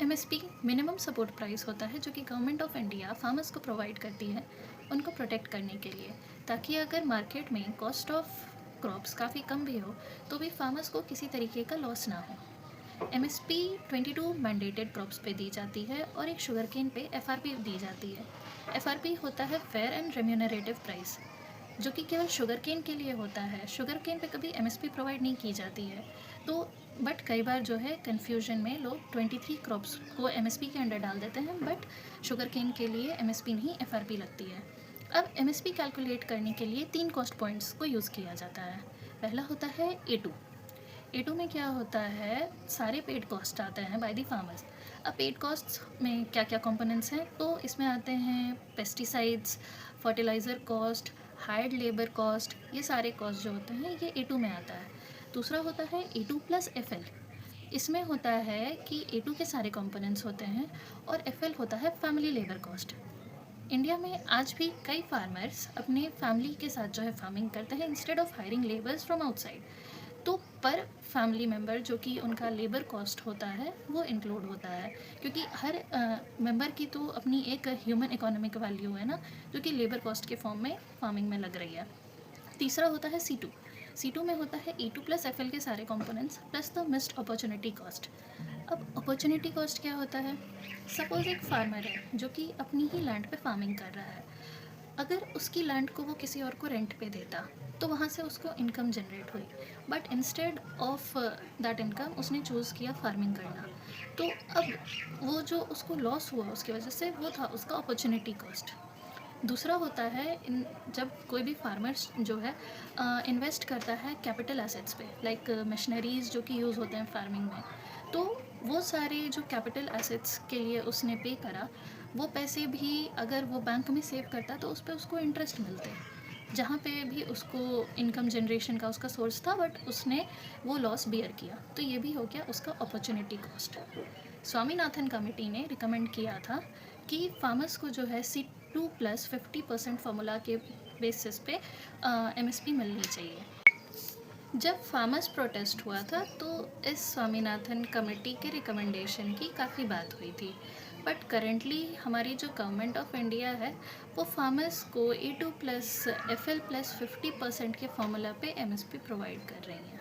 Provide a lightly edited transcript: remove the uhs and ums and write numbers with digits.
MSP minimum support price होता है जो कि गवर्नमेंट ऑफ इंडिया फार्मर्स को प्रोवाइड करती है उनको प्रोटेक्ट करने के लिए, ताकि अगर मार्केट में कॉस्ट ऑफ क्रॉप्स काफ़ी कम भी हो तो भी फार्मर्स को किसी तरीके का लॉस ना हो। एमएसपी 22 मैंडेटेड क्रॉप्स पे दी जाती है और एक शुगर केन पे एफआरपी दी जाती है। एफआरपी होता है फेयर एंड रेम्यूनरेटिव प्राइस, जो कि केवल शुगर केन के लिए होता है। शुगर केन पे कभी एमएसपी प्रोवाइड नहीं की जाती है। तो बट कई बार जो है कन्फ्यूजन में लोग 23 क्रॉप्स को एमएसपी के अंडर डाल देते हैं, बट शुगर केन के लिए एमएसपी नहीं एफआरपी लगती है। अब एमएसपी कैलकुलेट करने के लिए 3 कॉस्ट पॉइंट्स को यूज़ किया जाता है। पहला होता है ए टू में क्या होता है, सारे पेड कॉस्ट आते हैं बाय द फार्मर्स। अब पेड कॉस्ट्स में क्या क्या कंपोनेंट्स हैं, तो इसमें आते हैं pesticides, fertiliser cost, hired labour cost, ये सारे कॉस्ट जो होते हैं ये ए टू में आता है। दूसरा होता है ए2+FL। इसमें होता है कि ए टू के सारे कंपोनेंट्स होते हैं और एफएल होता है फैमिली लेबर कॉस्ट। इंडिया में आज भी कई फार्मर्स अपने फैमिली के साथ जो है फार्मिंग करते हैं instead of hiring labours from outside. तो पर फैमिली मेम्बर जो कि उनका लेबर कॉस्ट होता है वो इंक्लूड होता है, क्योंकि हर मेंबर की तो अपनी एक ह्यूमन इकोनॉमिक वैल्यू है ना, जो कि लेबर कॉस्ट के फॉर्म में फार्मिंग में लग रही है। तीसरा होता है सी टू में होता है ए2+FL के सारे components plus the missed opportunity cost. अब अपॉर्चुनिटी कॉस्ट क्या होता है, सपोज एक फार्मर है जो कि अपनी ही लैंड पे फार्मिंग कर रहा है। अगर उसकी लैंड को वो किसी और को रेंट पे देता तो वहाँ से उसको इनकम जनरेट हुई, but instead of that income उसने चूज़ किया फार्मिंग करना। तो अब वो जो उसको लॉस हुआ उसकी वजह से वो था उसका अपॉर्चुनिटी कॉस्ट। दूसरा होता है जब कोई भी फार्मर्स जो है इन्वेस्ट करता है कैपिटल एसेट्स पे, लाइक मशीनरीज जो कि यूज़ होते हैं फार्मिंग में, तो वो सारे जो कैपिटल एसेट्स के लिए उसने पे करा वो पैसे भी अगर वो बैंक में सेव करता तो उस पर उसको इंटरेस्ट मिलते हैं, जहाँ पे भी उसको इनकम जनरेशन का उसका सोर्स था, बट उसने वो लॉस बियर किया, तो ये भी हो गया उसका अपॉर्चुनिटी कॉस्ट। स्वामीनाथन कमेटी ने रिकमेंड किया था कि फार्मर्स को जो है C2+50% फार्मूला के बेसिस पे एमएसपी मिलनी चाहिए। जब फार्मर्स प्रोटेस्ट हुआ था तो इस स्वामीनाथन कमेटी के रिकमेंडेशन की काफ़ी बात हुई थी, बट करेंटली हमारी जो गवर्नमेंट ऑफ इंडिया है वो फार्मर्स को A2+FL+50% के फार्मूला पे एमएसपी प्रोवाइड कर रही है।